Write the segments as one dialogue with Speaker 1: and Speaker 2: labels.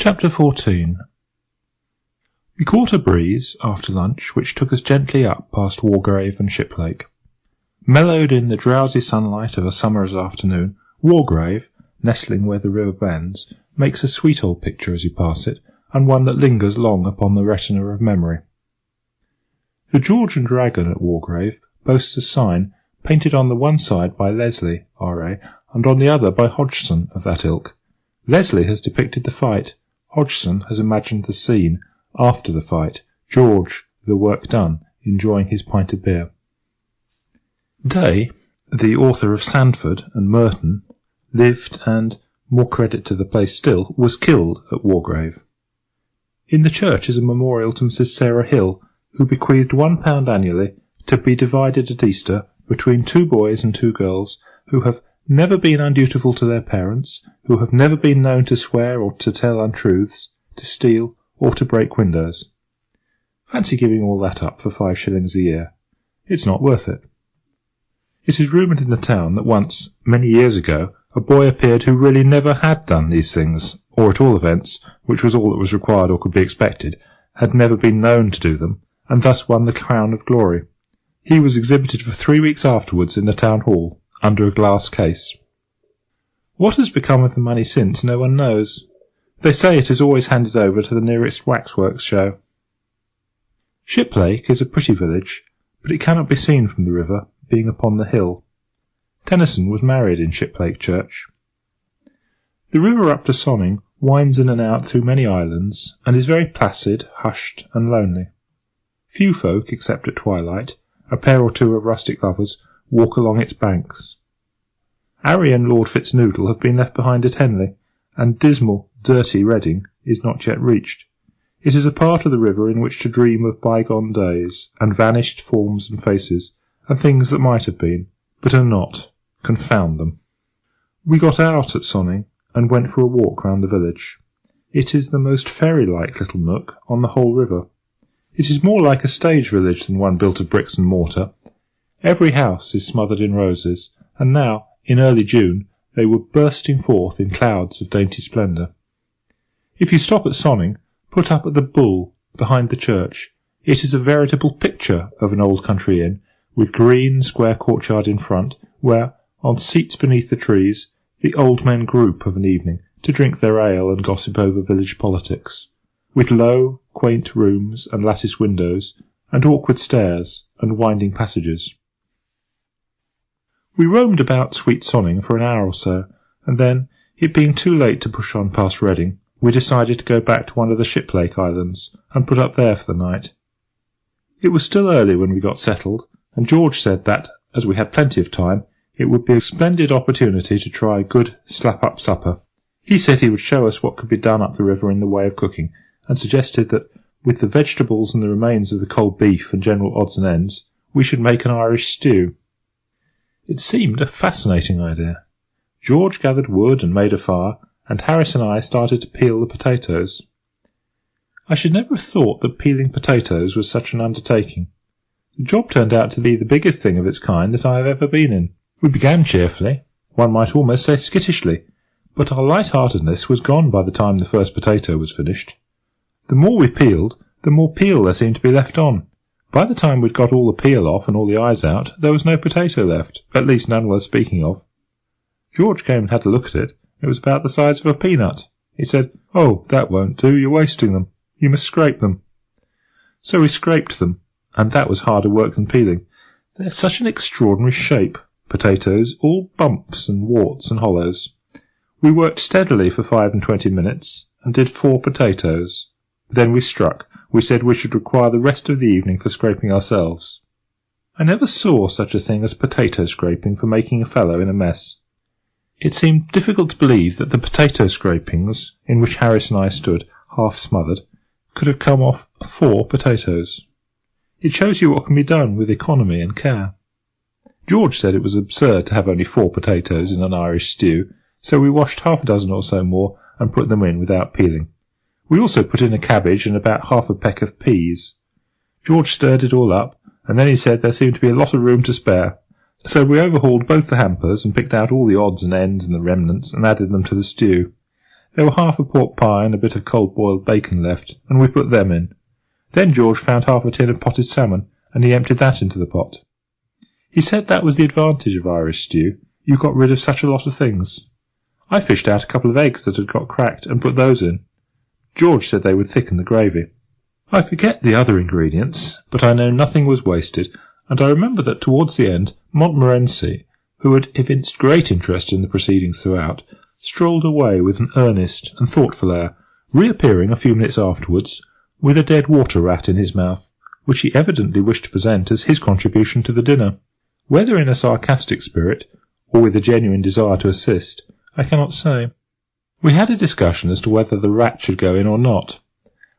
Speaker 1: Chapter 14. We caught a breeze after lunch which took us gently up past Wargrave and Shiplake. Mellowed in the drowsy sunlight of a summer's afternoon, Wargrave, nestling where the river bends, makes a sweet old picture as you pass it, and one that lingers long upon the retina of memory. The George and Dragon at Wargrave boasts a sign painted on the one side by Leslie, R.A., and on the other by Hodgson of that ilk. Leslie has depicted the fight. Hodgson has imagined the scene after the fight, George, the work done, enjoying his pint of beer. Day, the author of Sandford and Merton, lived and, more credit to the place still, was killed at Wargrave. In the church is a memorial to Mrs. Sarah Hill, who bequeathed £1 annually to be divided at Easter between 2 boys and 2 girls who have never been undutiful to their parents, who have never been known to swear or to tell untruths, to steal or to break windows. Fancy giving all that up for 5 shillings a year. It's not worth it. It is rumoured in the town that once, many years ago, a boy appeared who really never had done these things, or at all events, which was all that was required or could be expected, had never been known to do them, and thus won the crown of glory. He was exhibited for 3 weeks afterwards in the town hall, under a glass case. What has become of the money since, no one knows. They say it is always handed over to the nearest waxworks show. Shiplake is a pretty village, but it cannot be seen from the river, being upon the hill. Tennyson was married in Shiplake Church. The river up to Sonning winds in and out through many islands, and is very placid, hushed, and lonely. Few folk, except at twilight, a pair or 2 of rustic lovers, walk along its banks. Harry and Lord Fitznoodle have been left behind at Henley, and dismal, dirty Reading is not yet reached. It is a part of the river in which to dream of bygone days, and vanished forms and faces, and things that might have been, but are not. Confound them. We got out at Sonning, and went for a walk round the village. It is the most fairy-like little nook on the whole river. It is more like a stage village than one built of bricks and mortar. Every house is smothered in roses, and now, in early June, they were bursting forth in clouds of dainty splendour. If you stop at Sonning, put up at the Bull, behind the church. It is a veritable picture of an old country inn, with green, square courtyard in front, where, on seats beneath the trees, the old men group of an evening to drink their ale and gossip over village politics, with low, quaint rooms and lattice windows, and awkward stairs and winding passages. We roamed about Sweet Sonning for an hour or so, and then, it being too late to push on past Reading, we decided to go back to one of the Shiplake Islands, and put up there for the night. It was still early when we got settled, and George said that, as we had plenty of time, it would be a splendid opportunity to try a good slap-up supper. He said he would show us what could be done up the river in the way of cooking, and suggested that, with the vegetables and the remains of the cold beef and general odds and ends, we should make an Irish stew. It seemed a fascinating idea. George gathered wood and made a fire, and Harris and I started to peel the potatoes. I should never have thought that peeling potatoes was such an undertaking. The job turned out to be the biggest thing of its kind that I have ever been in. We began cheerfully, one might almost say skittishly, but our light-heartedness was gone by the time the first potato was finished. The more we peeled, the more peel there seemed to be left on. By the time we'd got all the peel off and all the eyes out, there was no potato left, at least none worth speaking of. George came and had a look at it. It was about the size of a peanut. He said, "Oh, that won't do, you're wasting them. You must scrape them." So we scraped them, and that was harder work than peeling. They're such an extraordinary shape, potatoes, all bumps and warts and hollows. We worked steadily for 25 minutes, and did 4 potatoes. Then we struck. We said we should require the rest of the evening for scraping ourselves. I never saw such a thing as potato scraping for making a fellow in a mess. It seemed difficult to believe that the potato scrapings, in which Harris and I stood, half smothered, could have come off 4 potatoes. It shows you what can be done with economy and care. George said it was absurd to have only 4 potatoes in an Irish stew, so we washed half a dozen or so more and put them in without peeling. We also put in a cabbage and about half a peck of peas. George stirred it all up, and then he said there seemed to be a lot of room to spare. So we overhauled both the hampers and picked out all the odds and ends and the remnants and added them to the stew. There were half a pork pie and a bit of cold-boiled bacon left, and we put them in. Then George found half a tin of potted salmon, and he emptied that into the pot. He said that was the advantage of Irish stew. You got rid of such a lot of things. I fished out a couple of eggs that had got cracked and put those in. George said they would thicken the gravy. I forget the other ingredients, but I know nothing was wasted, and I remember that towards the end Montmorency, who had evinced great interest in the proceedings throughout, strolled away with an earnest and thoughtful air, reappearing a few minutes afterwards with a dead water rat in his mouth, which he evidently wished to present as his contribution to the dinner. Whether in a sarcastic spirit, or with a genuine desire to assist, I cannot say. We had a discussion as to whether the rat should go in or not.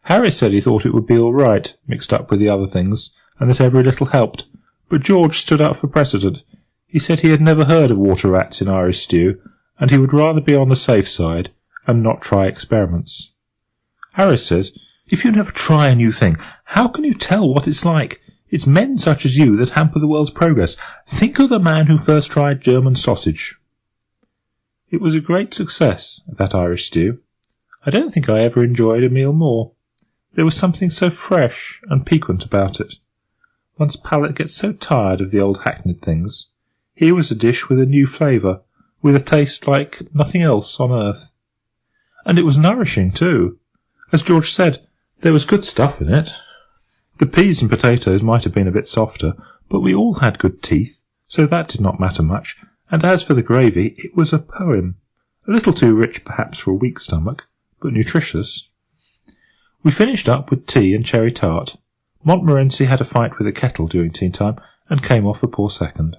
Speaker 1: Harris said he thought it would be all right, mixed up with the other things, and that every little helped, but George stood up for precedent. He said he had never heard of water rats in Irish stew, and he would rather be on the safe side and not try experiments. Harris said, "If you never try a new thing, how can you tell what it's like? It's men such as you that hamper the world's progress. Think of the man who first tried German sausage." It was a great success, that Irish stew. I don't think I ever enjoyed a meal more. There was something so fresh and piquant about it. One's palate gets so tired of the old hackneyed things. Here was a dish with a new flavour, with a taste like nothing else on earth. And it was nourishing, too. As George said, there was good stuff in it. The peas and potatoes might have been a bit softer, but we all had good teeth, so that did not matter much, and as for the gravy, it was a poem. A little too rich perhaps for a weak stomach, but nutritious. We finished up with tea and cherry tart. Montmorency had a fight with the kettle during tea time, and came off a poor second.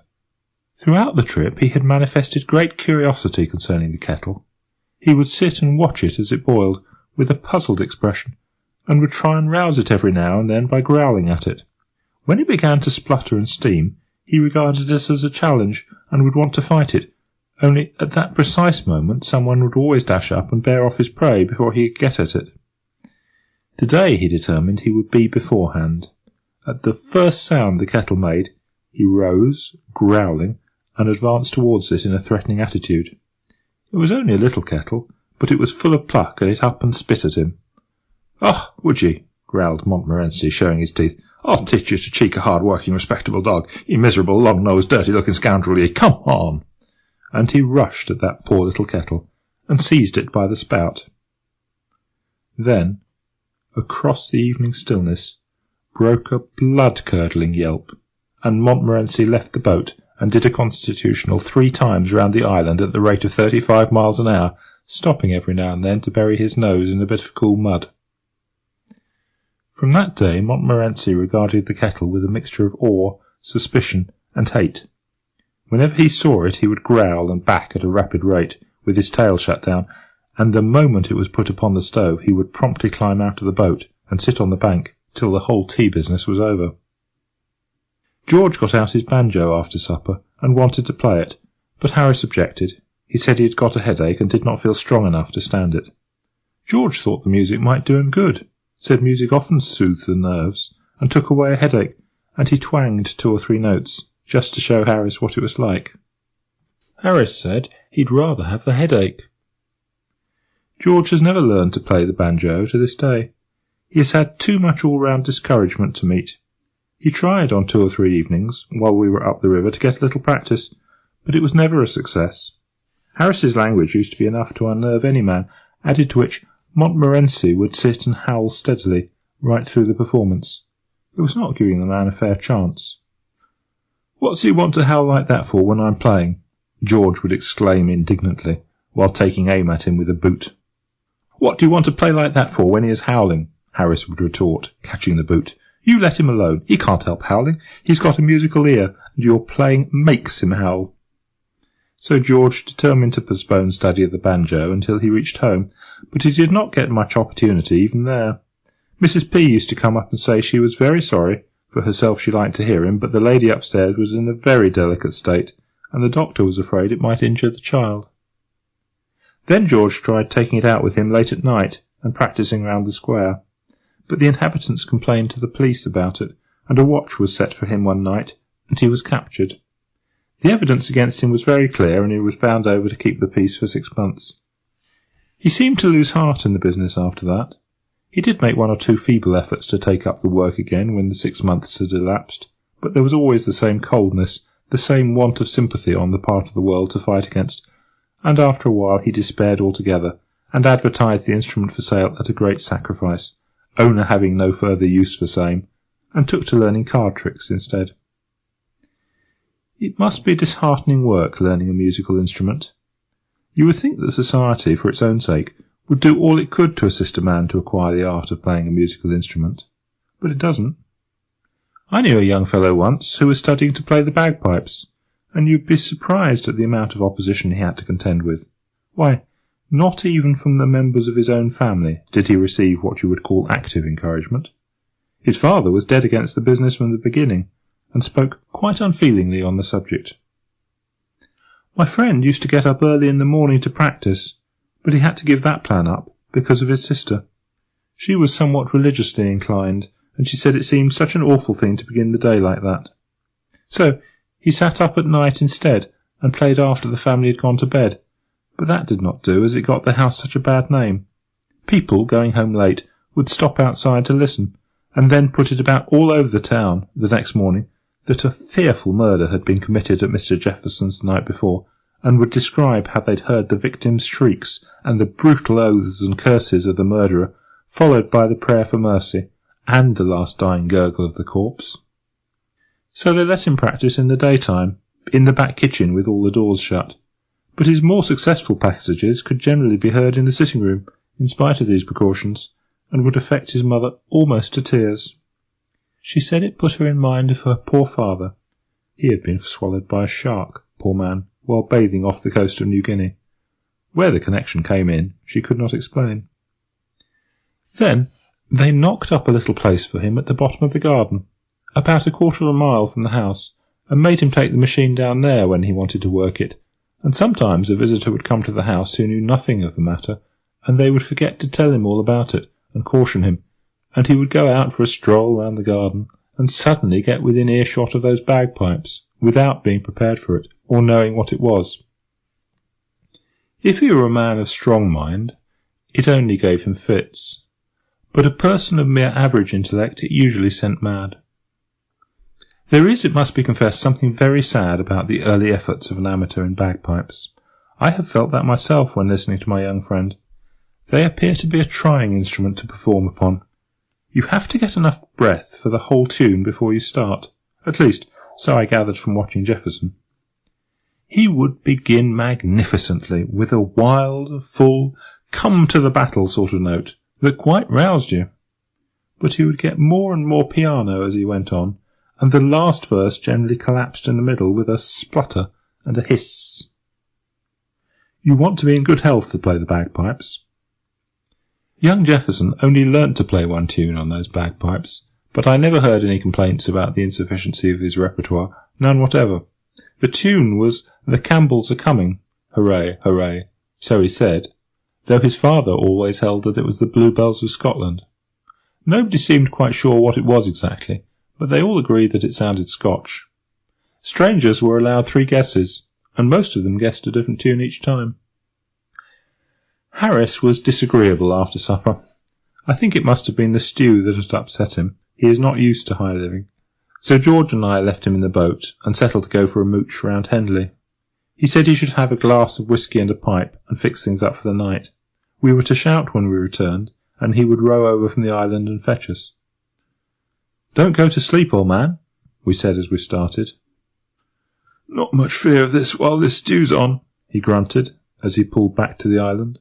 Speaker 1: Throughout the trip he had manifested great curiosity concerning the kettle. He would sit and watch it as it boiled, with a puzzled expression, and would try and rouse it every now and then by growling at it. When it began to splutter and steam, he regarded it as a challenge, and would want to fight it, only at that precise moment someone would always dash up and bear off his prey before he could get at it. Today he determined he would be beforehand. At the first sound the kettle made, he rose, growling, and advanced towards it in a threatening attitude. It was only a little kettle, but it was full of pluck, and it up and spit at him. "Oh, would ye?" growled Montmorency, showing his teeth. "I'll teach you to cheek a hard-working, respectable dog, you miserable, long-nosed, dirty-looking scoundrel, ye! Come on!" And he rushed at that poor little kettle, and seized it by the spout. Then, across the evening stillness, broke a blood-curdling yelp, and Montmorency left the boat and did a constitutional 3 times round the island at the rate of 35 miles an hour, stopping every now and then to bury his nose in a bit of cool mud. From that day Montmorency regarded the kettle with a mixture of awe, suspicion, and hate. Whenever he saw it he would growl and back at a rapid rate, with his tail shut down, and the moment it was put upon the stove he would promptly climb out of the boat and sit on the bank till the whole tea business was over. George got out his banjo after supper and wanted to play it, but Harris objected. He said he had got a headache and did not feel strong enough to stand it. George thought the music might do him good, said music often soothed the nerves, and took away a headache, and he twanged 2 or 3 notes, just to show Harris what it was like. Harris said he'd rather have the headache. George has never learned to play the banjo to this day. He has had too much all-round discouragement to meet. He tried on 2 or 3 evenings, while we were up the river, to get a little practice, but it was never a success. Harris's language used to be enough to unnerve any man, added to which Montmorency would sit and howl steadily right through the performance. It was not giving the man a fair chance. "What's he want to howl like that for when I'm playing?" George would exclaim indignantly, while taking aim at him with a boot. "What do you want to play like that for when he is howling?" Harris would retort, catching the boot. "You let him alone. He can't help howling. He's got a musical ear, and your playing makes him howl." So George determined to postpone study of the banjo until he reached home, but he did not get much opportunity even there. Mrs. P. used to come up and say she was very sorry. For herself she liked to hear him, but the lady upstairs was in a very delicate state, and the doctor was afraid it might injure the child. Then George tried taking it out with him late at night and practising round the square, but the inhabitants complained to the police about it, and a watch was set for him one night, and he was captured. The evidence against him was very clear, and he was bound over to keep the peace for 6 months. He seemed to lose heart in the business after that. He did make one or two feeble efforts to take up the work again when the 6 months had elapsed, but there was always the same coldness, the same want of sympathy on the part of the world to fight against, and after a while he despaired altogether, and advertised the instrument for sale at a great sacrifice, owner having no further use for same, and took to learning card tricks instead. It must be disheartening work, learning a musical instrument. You would think that society, for its own sake, would do all it could to assist a man to acquire the art of playing a musical instrument, but it doesn't. I knew a young fellow once who was studying to play the bagpipes, and you'd be surprised at the amount of opposition he had to contend with. Why, not even from the members of his own family did he receive what you would call active encouragement. His father was dead against the business from the beginning, and spoke quite unfeelingly on the subject. My friend used to get up early in the morning to practice, but he had to give that plan up because of his sister. She was somewhat religiously inclined, and she said it seemed such an awful thing to begin the day like that. So he sat up at night instead, and played after the family had gone to bed, but that did not do, as it got the house such a bad name. People, going home late, would stop outside to listen, and then put it about all over the town the next morning that a fearful murder had been committed at Mr. Jefferson's the night before, and would describe how they'd heard the victim's shrieks and the brutal oaths and curses of the murderer, followed by the prayer for mercy, and the last dying gurgle of the corpse. So they let him practice in the daytime, in the back kitchen with all the doors shut, but his more successful passages could generally be heard in the sitting-room, in spite of these precautions, and would affect his mother almost to tears. She said it put her in mind of her poor father. He had been swallowed by a shark, poor man, while bathing off the coast of New Guinea. Where the connection came in, she could not explain. Then they knocked up a little place for him at the bottom of the garden, about a quarter of a mile from the house, and made him take the machine down there when he wanted to work it, and sometimes a visitor would come to the house who knew nothing of the matter, and they would forget to tell him all about it, and caution him, and he would go out for a stroll round the garden, and suddenly get within earshot of those bagpipes, without being prepared for it, or knowing what it was. If he were a man of strong mind, it only gave him fits, but a person of mere average intellect it usually sent mad. There is, it must be confessed, something very sad about the early efforts of an amateur in bagpipes. I have felt that myself when listening to my young friend. They appear to be a trying instrument to perform upon. You have to get enough breath for the whole tune before you start. At least, so I gathered from watching Jefferson. He would begin magnificently with a wild, full, come-to-the-battle sort of note that quite roused you. But he would get more and more piano as he went on, and the last verse generally collapsed in the middle with a splutter and a hiss. You want to be in good health to play the bagpipes. Young Jefferson only learnt to play one tune on those bagpipes, but I never heard any complaints about the insufficiency of his repertoire, none whatever. The tune was "The Campbells are Coming, hooray, hooray," so he said, though his father always held that it was the Bluebells of Scotland. Nobody seemed quite sure what it was exactly, but they all agreed that it sounded Scotch. Strangers were allowed 3 guesses, and most of them guessed a different tune each time. Harris was disagreeable after supper. I think it must have been the stew that had upset him. He is not used to high living. So George and I left him in the boat, and settled to go for a mooch round Henley. He said he should have a glass of whisky and a pipe, and fix things up for the night. We were to shout when we returned, and he would row over from the island and fetch us. "Don't go to sleep, old man," we said as we started. "Not much fear of this while this stew's on," he grunted, as he pulled back to the island.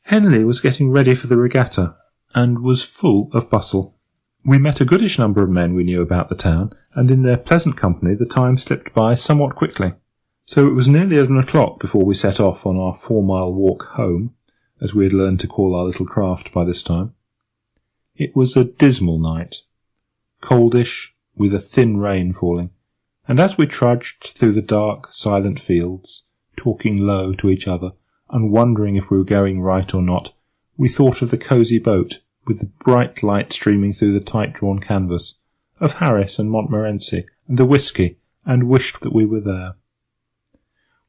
Speaker 1: Henley was getting ready for the regatta, and was full of bustle. We met a goodish number of men we knew about the town, and in their pleasant company the time slipped by somewhat quickly, so it was nearly 11 o'clock before we set off on our 4-mile walk home, as we had learned to call our little craft by this time. It was a dismal night, coldish, with a thin rain falling, and as we trudged through the dark, silent fields, talking low to each other, and wondering if we were going right or not, we thought of the cosy boat, with the bright light streaming through the tight-drawn canvas, of Harris and Montmorency, and the whisky, and wished that we were there.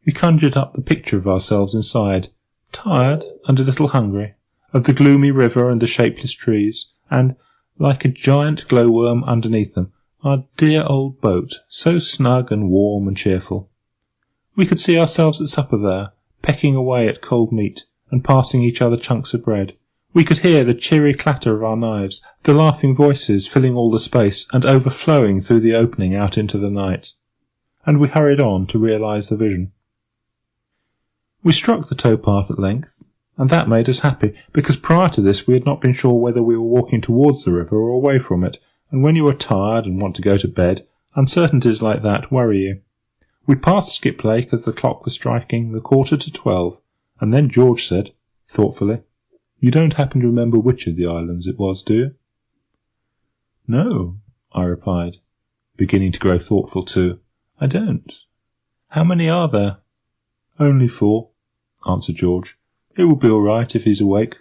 Speaker 1: We conjured up the picture of ourselves inside, tired and a little hungry, of the gloomy river and the shapeless trees, and, like a giant glowworm underneath them, our dear old boat, so snug and warm and cheerful. We could see ourselves at supper there, pecking away at cold meat, and passing each other chunks of bread. We could hear the cheery clatter of our knives, the laughing voices filling all the space and overflowing through the opening out into the night. And we hurried on to realise the vision. We struck the towpath at length, and that made us happy, because prior to this we had not been sure whether we were walking towards the river or away from it, and when you are tired and want to go to bed, uncertainties like that worry you. We passed Skiplake as the clock was striking the 11:45, and then George said, thoughtfully, "You don't happen to remember which of the islands it was, do you?" "No," I replied, beginning to grow thoughtful too. "I don't. How many are there?" "Only 4, answered George. "It will be all right if he's awake."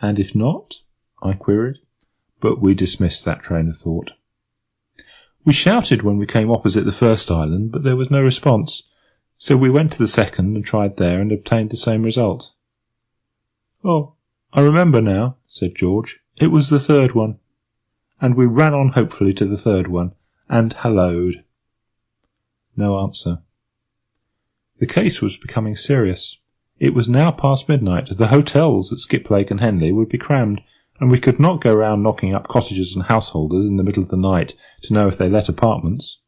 Speaker 1: "And if not?" I queried, but we dismissed that train of thought. We shouted when we came opposite the first island, but there was no response, so we went to the second and tried there and obtained the same result. "Oh, I remember now," said George. "It was the third one." And we ran on hopefully to the third one, and hallooed. No answer. The case was becoming serious. It was now past midnight. The hotels at Skiplake and Henley would be crammed, and we could not go round knocking up cottagers and householders in the middle of the night to know if they let apartments.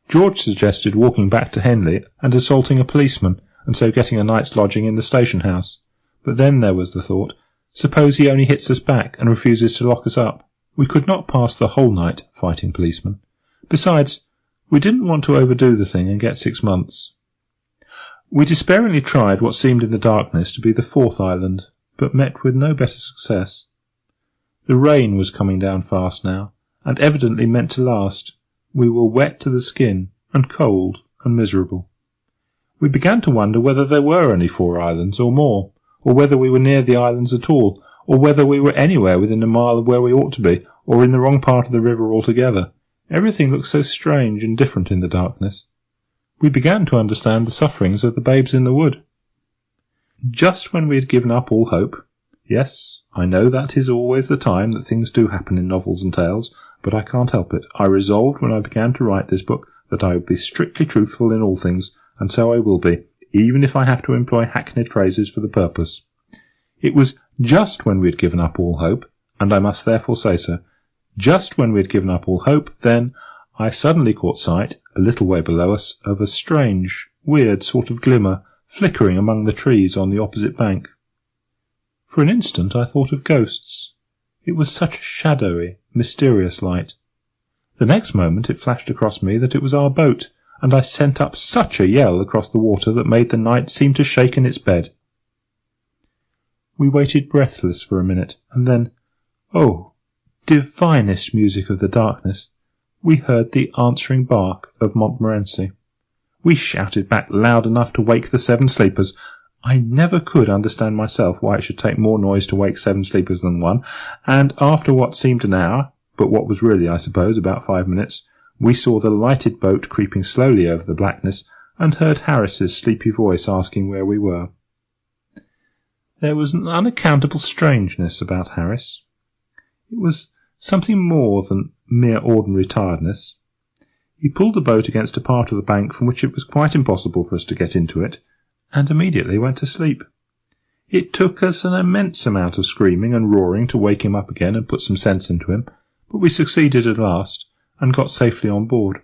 Speaker 1: George suggested walking back to Henley and assaulting a policeman, and so getting a night's lodging in the station house. But then there was the thought, suppose he only hits us back and refuses to lock us up? We could not pass the whole night fighting policemen. Besides, we didn't want to overdo the thing and get 6 months. We despairingly tried what seemed in the darkness to be the 4th island, but met with no better success. The rain was coming down fast now, and evidently meant to last. We were wet to the skin, and cold, and miserable. We began to wonder whether there were only 4 islands, or more, or whether we were near the islands at all, or whether we were anywhere within a mile of where we ought to be, or in the wrong part of the river altogether. Everything looked so strange and different in the darkness. We began to understand the sufferings of the babes in the wood. Just when we had given up all hope, yes, I know that is always the time that things do happen in novels and tales, but I can't help it. I resolved when I began to write this book that I would be strictly truthful in all things, and so I will be, even if I have to employ hackneyed phrases for the purpose. It was just when we had given up all hope, and I must therefore say so, just when we had given up all hope, then I suddenly caught sight, a little way below us, of a strange, weird sort of glimmer flickering among the trees on the opposite bank. For an instant I thought of ghosts. It was such a shadowy, mysterious light. The next moment it flashed across me that it was our boat, and I sent up such a yell across the water that made the night seem to shake in its bed. We waited breathless for a minute, and then, oh, divinest music of the darkness, we heard the answering bark of Montmorency. We shouted back loud enough to wake the 7 sleepers. I never could understand myself why it should take more noise to wake 7 sleepers than 1, and after what seemed an hour, but what was really, I suppose, about 5 minutes, we saw the lighted boat creeping slowly over the blackness, and heard Harris's sleepy voice asking where we were. There was an unaccountable strangeness about Harris. It was something more than mere ordinary tiredness. He pulled the boat against a part of the bank from which it was quite impossible for us to get into it, and immediately went to sleep. It took us an immense amount of screaming and roaring to wake him up again and put some sense into him, but we succeeded at last, and got safely on board.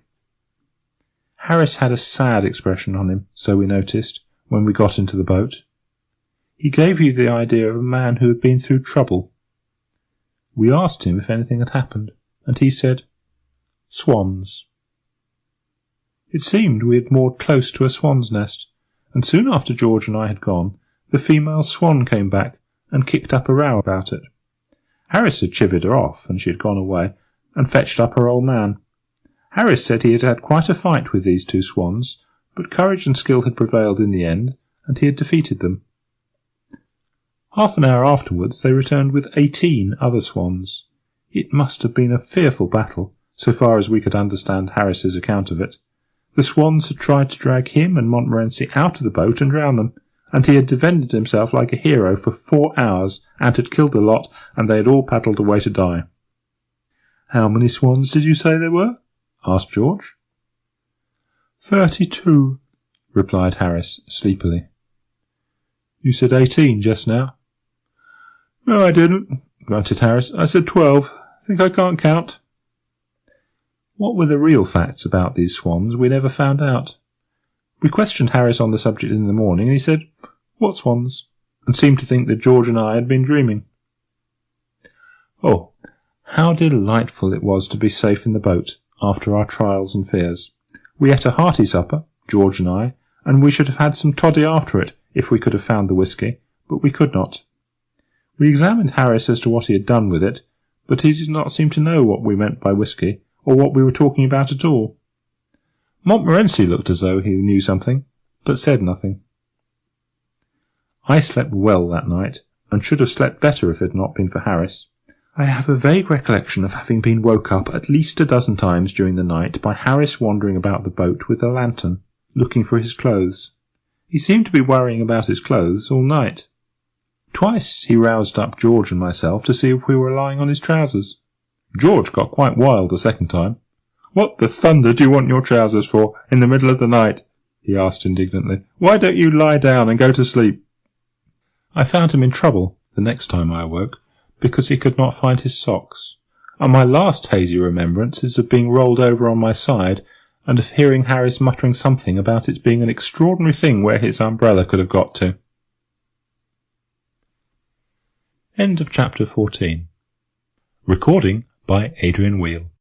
Speaker 1: Harris had a sad expression on him, so we noticed, when we got into the boat. He gave you the idea of a man who had been through trouble. We asked him if anything had happened, and he said, "Swans." It seemed we had moored close to a swan's nest, and soon after George and I had gone, the female swan came back and kicked up a row about it. Harris had chivied her off, and she had gone away, and fetched up her old man. Harris said he had had quite a fight with these 2 swans, but courage and skill had prevailed in the end, and he had defeated them. Half an hour afterwards they returned with 18 other swans. It must have been a fearful battle, so far as we could understand Harris's account of it. The swans had tried to drag him and Montmorency out of the boat and drown them, and he had defended himself like a hero for 4 hours, and had killed the lot, and they had all paddled away to die. "How many swans did you say there were?" asked George. 32, replied Harris, sleepily. "You said 18 just now." "No, I didn't," grunted Harris. "I said 12. Think I can't count." What were the real facts about these swans we never found out. We questioned Harris on the subject in the morning, and he said, "What swans?" and seemed to think that George and I had been dreaming. Oh, how delightful it was to be safe in the boat, after our trials and fears. We ate a hearty supper, George and I, and we should have had some toddy after it, if we could have found the whisky, but we could not. We examined Harris as to what he had done with it, but he did not seem to know what we meant by whisky, or what we were talking about at all. Montmorency looked as though he knew something, but said nothing. I slept well that night, and should have slept better if it had not been for Harris. I have a vague recollection of having been woke up at least a dozen times during the night by Harris wandering about the boat with a lantern, looking for his clothes. He seemed to be worrying about his clothes all night. Twice he roused up George and myself to see if we were lying on his trousers. George got quite wild the second time. "What the thunder do you want your trousers for, in the middle of the night?" he asked indignantly. "Why don't you lie down and go to sleep?" I found him in trouble the next time I awoke, because he could not find his socks, and my last hazy remembrance is of being rolled over on my side, and of hearing Harris muttering something about its being an extraordinary thing where his umbrella could have got to. End of chapter 14. Recording by Adrian Wheel.